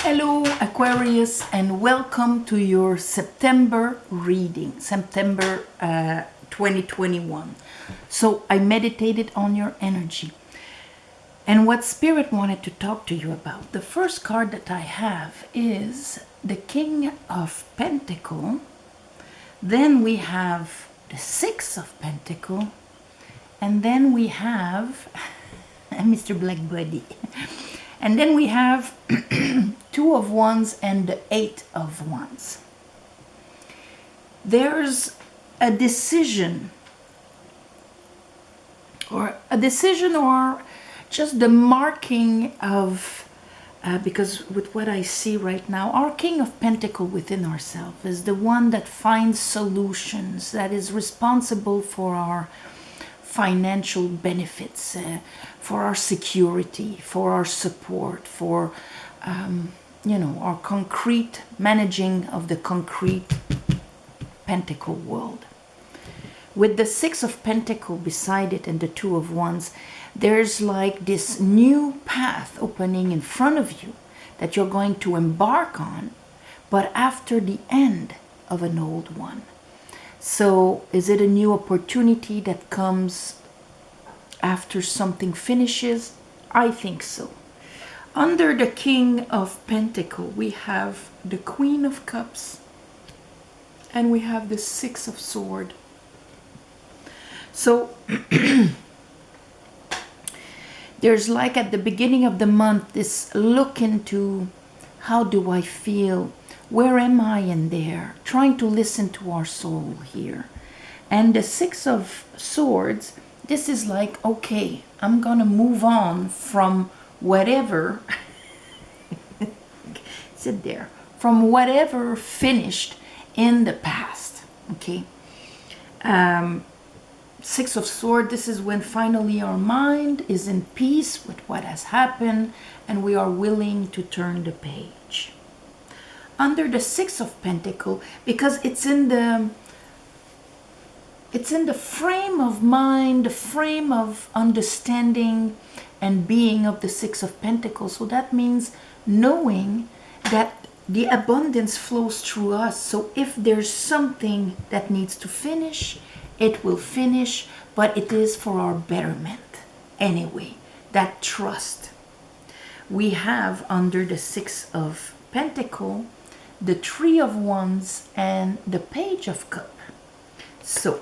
Hello Aquarius, and welcome to your September reading, September 2021. So I meditated on your energy and what Spirit wanted to talk to you about. The first card that I have is the King of Pentacle. Then we have the Six of Pentacle, and then we have Mr. Blackbody. And then we have Two of Wands and the Eight of Wands. There's a decision or just the marking of, because with what I see right now, our King of Pentacle within ourselves is the one that finds solutions, that is responsible for our financial benefits, for our security, for our support, for our concrete managing of the concrete pentacle world. With the Six of Pentacle beside it and the Two of Wands, there's like this new path opening in front of you that you're going to embark on, but after the end of an old one. So is it a new opportunity that comes after something finishes? I think so. Under the King of Pentacle, we have the Queen of Cups and we have the Six of Swords. So there's like at the beginning of the month this look into how do I feel? Where am I in there? Trying to listen to our soul here. And the Six of Swords, this is like, okay, I'm gonna move on from whatever, sit there, from whatever finished in the past, okay? Six of Swords, this is when finally our mind is in peace with what has happened and we are willing to turn the page. Under the Six of Pentacle, because it's in the frame of mind, the frame of understanding and being of the Six of Pentacles. So that means knowing that the abundance flows through us. So if there's something that needs to finish, it will finish, but it is for our betterment. Anyway, that trust. We have under the Six of Pentacle the Three of Wands and the Page of Cup. So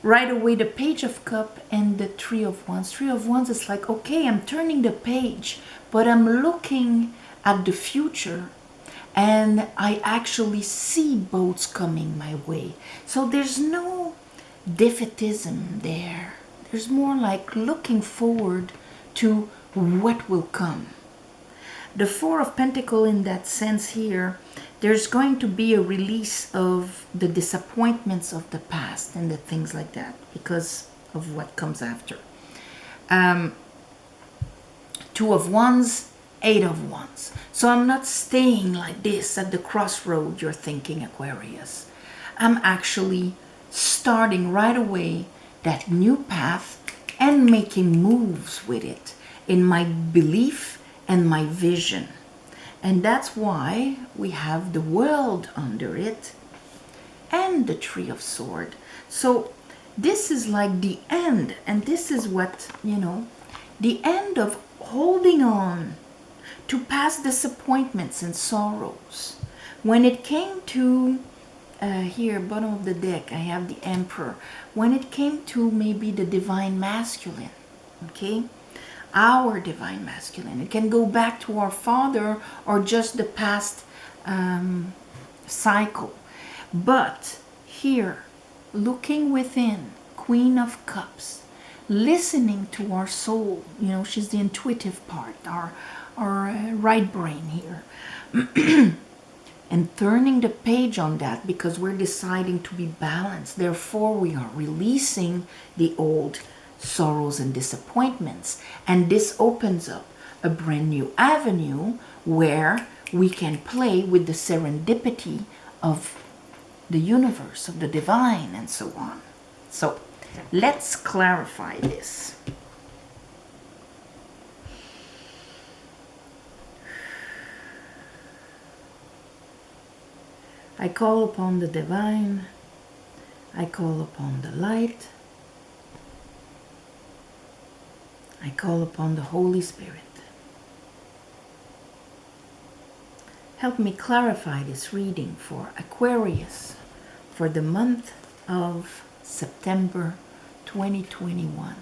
right away, the Page of Cup and the Three of Wands. Three of Wands is like, okay, I'm turning the page, but I'm looking at the future and I actually see boats coming my way. So there's no defeatism there. There's more like looking forward to what will come. The Four of Pentacles in that sense here, there's going to be a release of the disappointments of the past and the things like that because of what comes after. Two of Wands, Eight of Wands. So I'm not staying like this at the crossroad you're thinking, Aquarius. I'm actually starting right away that new path and making moves with it in my belief and my vision. And that's why we have the World under it and the Three of Swords. So this is like the end, and this is what, the end of holding on to past disappointments and sorrows. When it came to, here, bottom of the deck, I have the Emperor. When it came to maybe the Divine Masculine, okay? Our Divine Masculine. It can go back to our father or just the past cycle. But here, looking within, Queen of Cups, listening to our soul, she's the intuitive part, our right brain here. And turning the page on that because we're deciding to be balanced. Therefore, we are releasing the old sorrows and disappointments, and this opens up a brand new avenue where we can play with the serendipity of the universe, of the divine, and so on. So let's clarify this. I call upon the divine. I call upon the light. I call upon the Holy Spirit. Help me clarify this reading for Aquarius for the month of September 2021.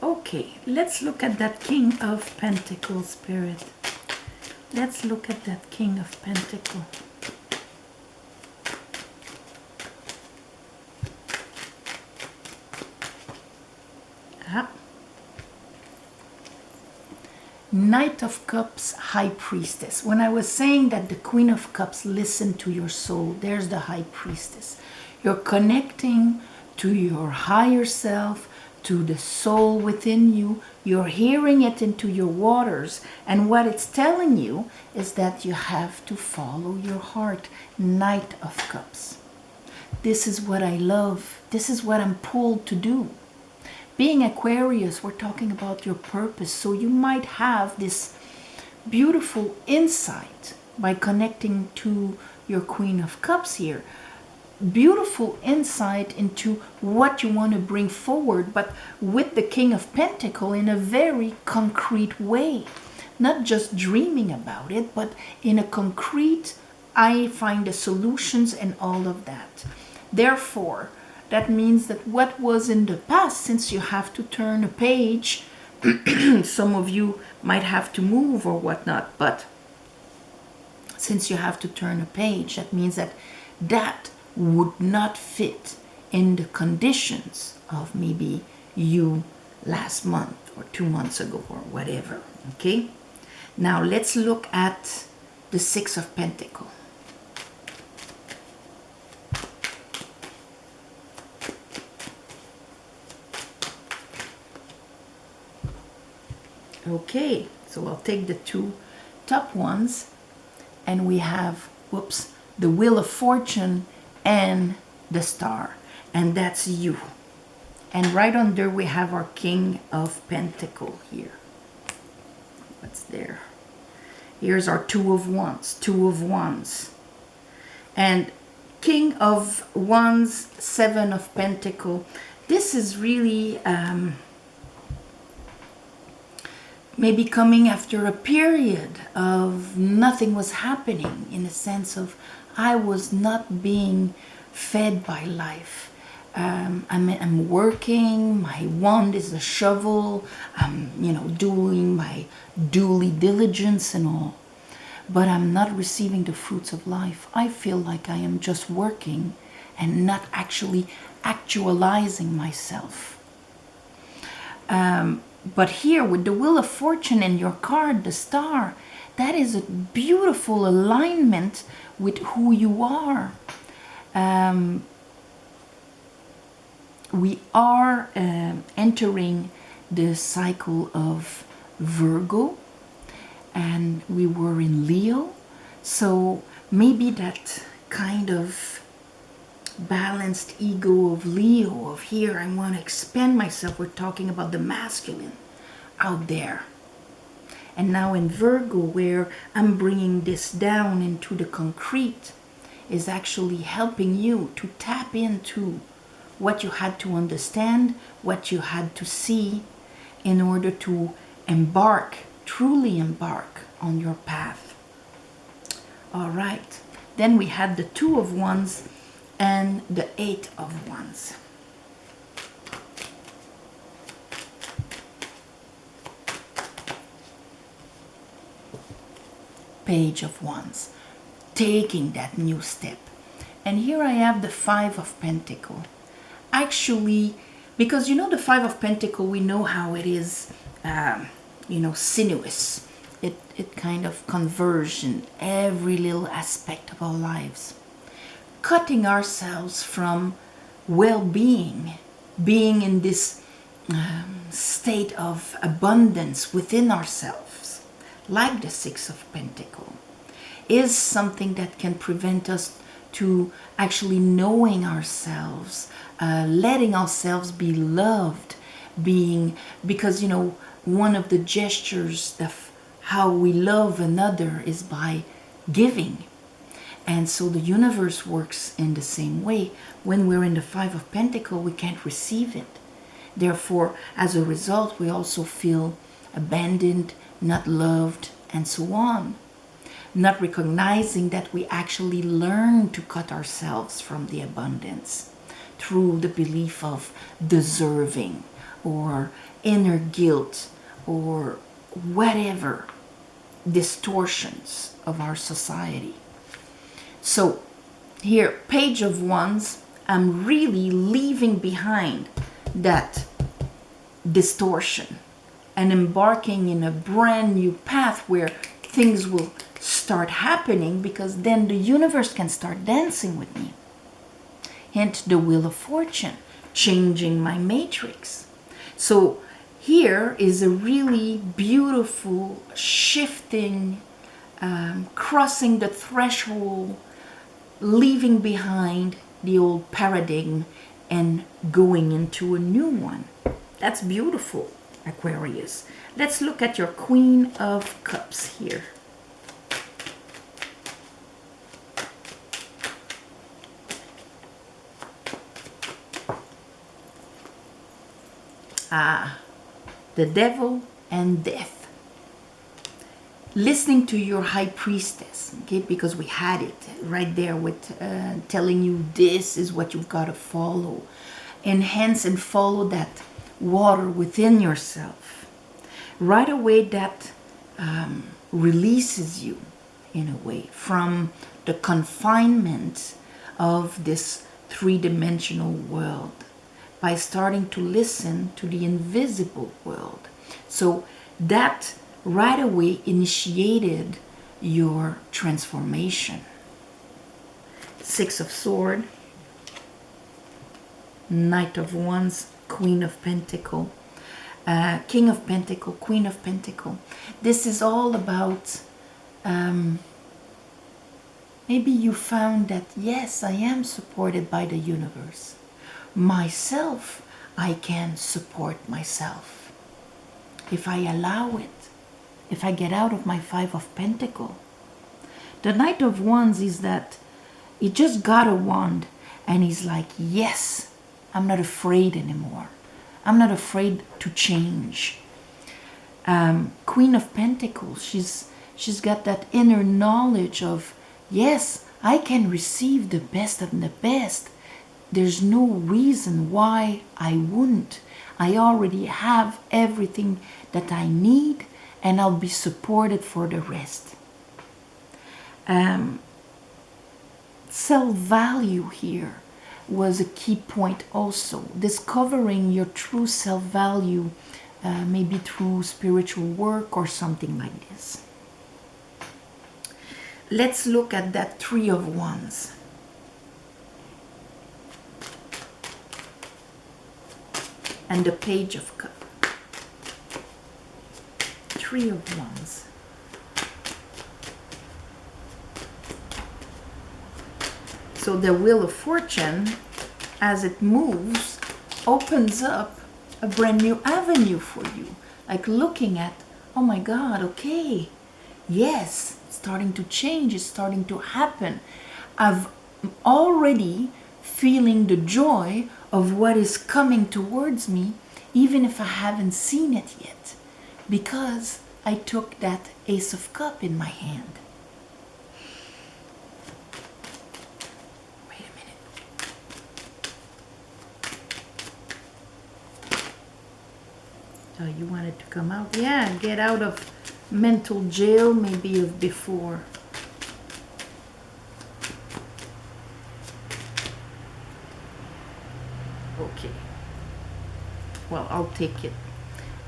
Okay, let's look at that King of Pentacles spirit. Let's look at that King of Pentacles. Knight of Cups, High Priestess. When I was saying that the Queen of Cups listened to your soul, there's the High Priestess. You're connecting to your higher self, to the soul within you. You're hearing it into your waters. And what it's telling you is that you have to follow your heart. Knight of Cups. This is what I love. This is what I'm pulled to do. Being Aquarius, we're talking about your purpose. So you might have this beautiful insight by connecting to your Queen of Cups here. Beautiful insight into what you want to bring forward, but with the King of Pentacles in a very concrete way. Not just dreaming about it, but in a concrete, I find the solutions and all of that. Therefore, that means that what was in the past, since you have to turn a page, some of you might have to move or whatnot, but since you have to turn a page, that means that that would not fit in the conditions of maybe you last month or 2 months ago or whatever. Okay, now let's look at the Six of Pentacles. Okay, so I'll take the two top ones, and we have, whoops, the Wheel of Fortune and the Star, and that's you. And right under we have our King of Pentacles here. What's there? Here's our Two of Wands, Two of Wands. And King of Wands, Seven of Pentacles. This is really maybe coming after a period of nothing was happening, in a sense of I was not being fed by life. I'm working, my wand is a shovel, I'm doing my duly diligence and all, but I'm not receiving the fruits of life. I feel like I am just working and not actually actualizing myself. But here with the Wheel of Fortune and your card, the Star, that is a beautiful alignment with who you are. We are entering the cycle of Virgo, and we were in Leo. So maybe that kind of balanced ego of Leo, of here I want to expand myself. We're talking about the masculine out there. And now in Virgo, where I'm bringing this down into the concrete, is actually helping you to tap into what you had to understand, what you had to see in order to embark, truly embark on your path. All right. Then we had the Two of Wands and the Eight of Wands. Page of Wands, taking that new step. And here I have the Five of Pentacles. Actually, because you know the Five of Pentacles, we know how it is, sinuous. It kind of conversion every little aspect of our lives. Cutting ourselves from well-being, being in this state of abundance within ourselves, like the Six of Pentacles, is something that can prevent us to actually knowing ourselves, letting ourselves be loved, because one of the gestures of how we love another is by giving. And so the universe works in the same way. When we're in the Five of Pentacles, we can't receive it. Therefore, as a result, we also feel abandoned, not loved, and so on. Not recognizing that we actually learn to cut ourselves from the abundance through the belief of deserving or inner guilt or whatever distortions of our society. So here, Page of Wands, I'm really leaving behind that distortion and embarking in a brand new path where things will start happening, because then the universe can start dancing with me. Hence the Wheel of Fortune, changing my matrix. So here is a really beautiful shifting, crossing the threshold, leaving behind the old paradigm and going into a new one. That's beautiful, Aquarius. Let's look at your Queen of Cups here. The Devil and Death. Listening to your High Priestess, okay, because we had it right there with telling you this is what you've got to follow. Enhance and follow that water within yourself. Right away that releases you, in a way, from the confinement of this three-dimensional world, by starting to listen to the invisible world. So that right away initiated your transformation. Six of Swords, Knight of Wands, Queen of Pentacles, King of Pentacles, Queen of Pentacles. This is all about, maybe you found that, yes, I am supported by the universe. Myself, I can support myself. If I allow it, if I get out of my Five of Pentacles. The Knight of Wands is that he just got a wand and he's like, yes, I'm not afraid anymore. I'm not afraid to change. Queen of Pentacles, she's got that inner knowledge of, yes, I can receive the best of the best. There's no reason why I wouldn't. I already have everything that I need, and I'll be supported for the rest. Self-value here was a key point also. Discovering your true self-value, maybe through spiritual work or something like this. Let's look at that Three of Wands. And the Page of Cups. Three of Wands. So the Wheel of Fortune, as it moves, opens up a brand new avenue for you. Like looking at, oh my God, okay, yes, it's starting to change, it's starting to happen. I've already feeling the joy of what is coming towards me, even if I haven't seen it yet, because I took that Ace of Cups in my hand. Wait a minute. So you wanted to come out? Yeah, get out of mental jail maybe of before. Okay. Well, I'll take it.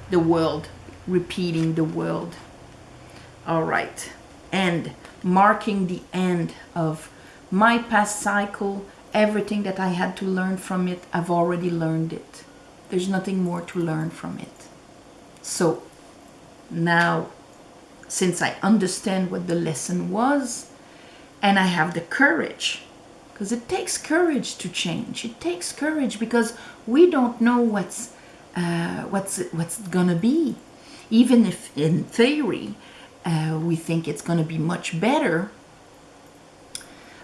The world. Repeating the world. All right. End. Marking the end of my past cycle. Everything that I had to learn from it, I've already learned it. There's nothing more to learn from it. So now, since I understand what the lesson was, and I have the courage, because it takes courage to change. It takes courage because we don't know what's gonna be. Even if in theory we think it's gonna be much better,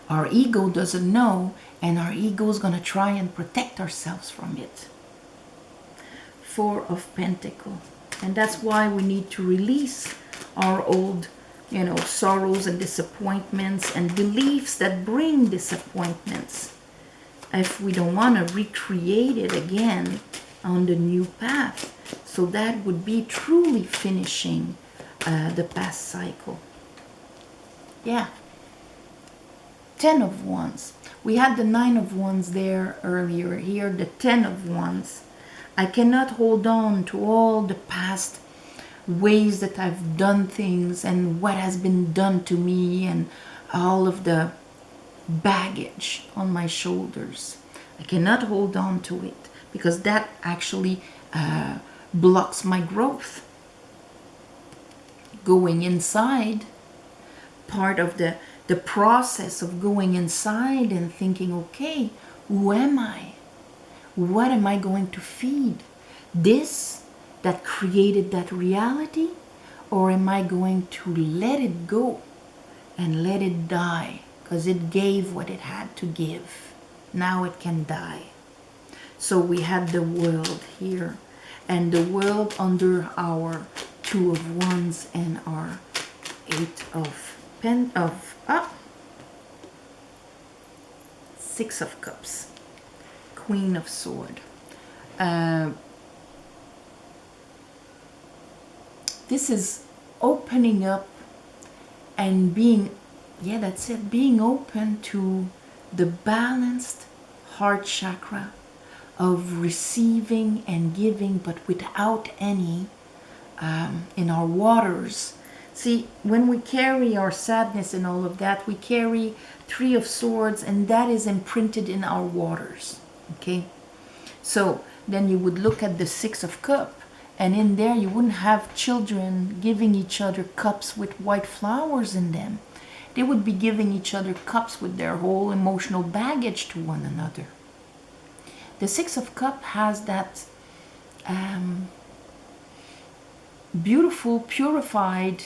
our ego doesn't know, and our ego is gonna try and protect ourselves from it. Four of Pentacles. And that's why we need to release our old, sorrows and disappointments and beliefs that bring disappointments. If we don't want to recreate it again on the new path. So that would be truly finishing the past cycle. Yeah. 10 of Wands. We had the 9 of Wands there earlier. Here, the 10 of Wands. I cannot hold on to all the past ways that I've done things and what has been done to me and all of the baggage on my shoulders. I cannot hold on to it because that actually blocks my growth. Going inside, part of the process of going inside and thinking, okay, who am I? What am I going to feed? This that created that reality? Or am I going to let it go and let it die? Because it gave what it had to give. Now it can die. So we had the world here. And the world under our 2 of Wands and our 8 of Pentacles. 6 of Cups. Queen of Swords. This is opening up and being, yeah, that's it, being open to the balanced heart chakra of receiving and giving, but without any in our waters. See, when we carry our sadness and all of that, we carry 3 of Swords, and that is imprinted in our waters. Okay, so then you would look at the 6 of Cups, and in there you wouldn't have children giving each other cups with white flowers in them. They would be giving each other cups with their whole emotional baggage to one another. The 6 of Cups has that beautiful, purified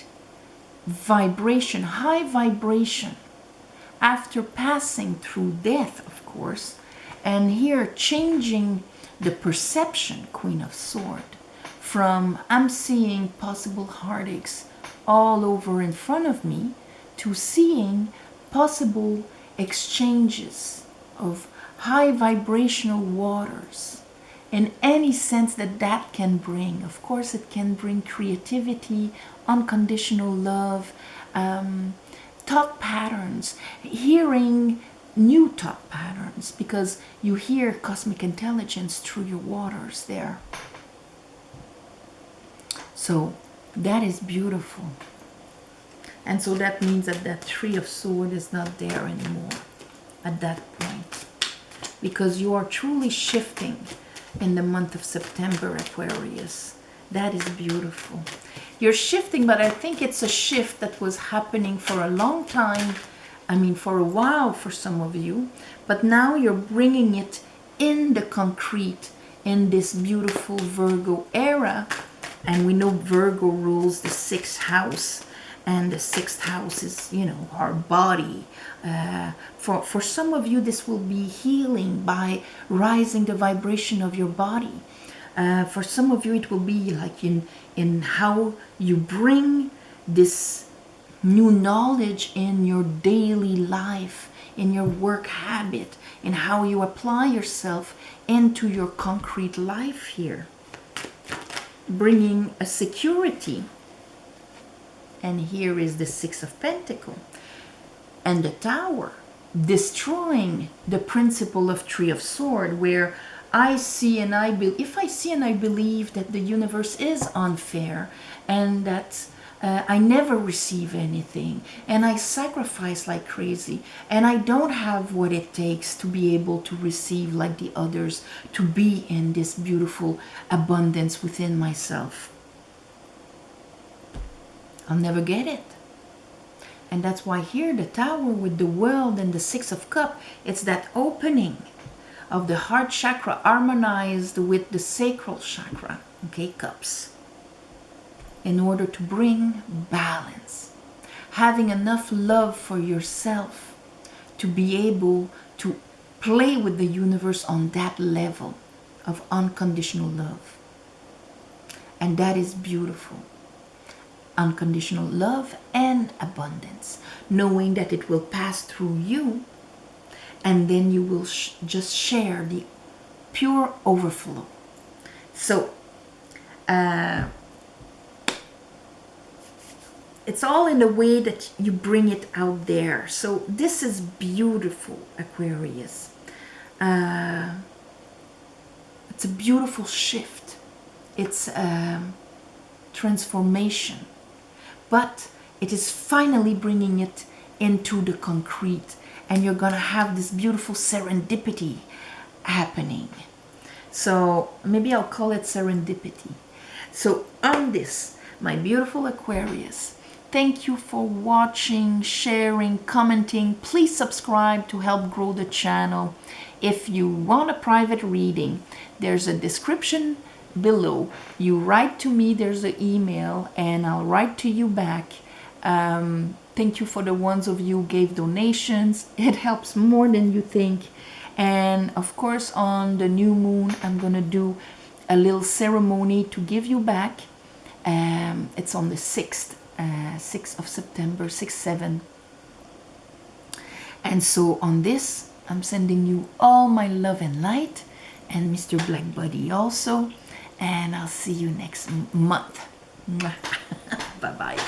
vibration, high vibration, after passing through death, of course. And here, changing the perception, Queen of Swords, from I'm seeing possible heartaches all over in front of me to seeing possible exchanges of high vibrational waters in any sense that that can bring. Of course, it can bring creativity, unconditional love, thought patterns, hearing new thought patterns, because you hear cosmic intelligence through your waters there. So that is beautiful. And so that means that that 3 of Swords is not there anymore at that point, because you are truly shifting in the month of September, Aquarius. That is beautiful. You're shifting, but I think it's a shift that was happening for a long time. I mean, for a while for some of you, but now you're bringing it in the concrete in this beautiful Virgo era. And we know Virgo rules the 6th house, and the 6th house is, you know, our body. For some of you, this will be healing by rising the vibration of your body. For some of you, it will be like in how you bring this new knowledge in your daily life, in your work habit, in how you apply yourself into your concrete life here. Bringing a security and here is the Six of Pentacles. And the Tower, destroying the principle of Three of Swords, where I see and I believe, if I see and I believe that the universe is unfair and that I never receive anything and I sacrifice like crazy and I don't have what it takes to be able to receive like the others, to be in this beautiful abundance within myself, I'll never get it. And that's why here the Tower with the World and the Six of Cups, it's that opening of the heart chakra harmonized with the sacral chakra, okay, cups, in order to bring balance. Having enough love for yourself to be able to play with the universe on that level of unconditional love. And that is beautiful. Unconditional love and abundance, knowing that it will pass through you, and then you will just share the pure overflow. So it's all in the way that you bring it out there. So this is beautiful, Aquarius. It's a beautiful shift. It's transformation. But it is finally bringing it into the concrete. And you're going to have this beautiful serendipity happening. So maybe I'll call it serendipity. So on this, my beautiful Aquarius, thank you for watching, sharing, commenting. Please subscribe to help grow the channel. If you want a private reading, there's a description below. You write to me, there's an email, and I'll write to you back. Thank you for the ones of you who gave donations. It helps more than you think. And of course, on the new moon, I'm gonna do a little ceremony to give you back. It's on the 6th of September, 6-7. And so on this, I'm sending you all my love and light, and Mr. Black Buddy also. And I'll see you next month. Bye-bye.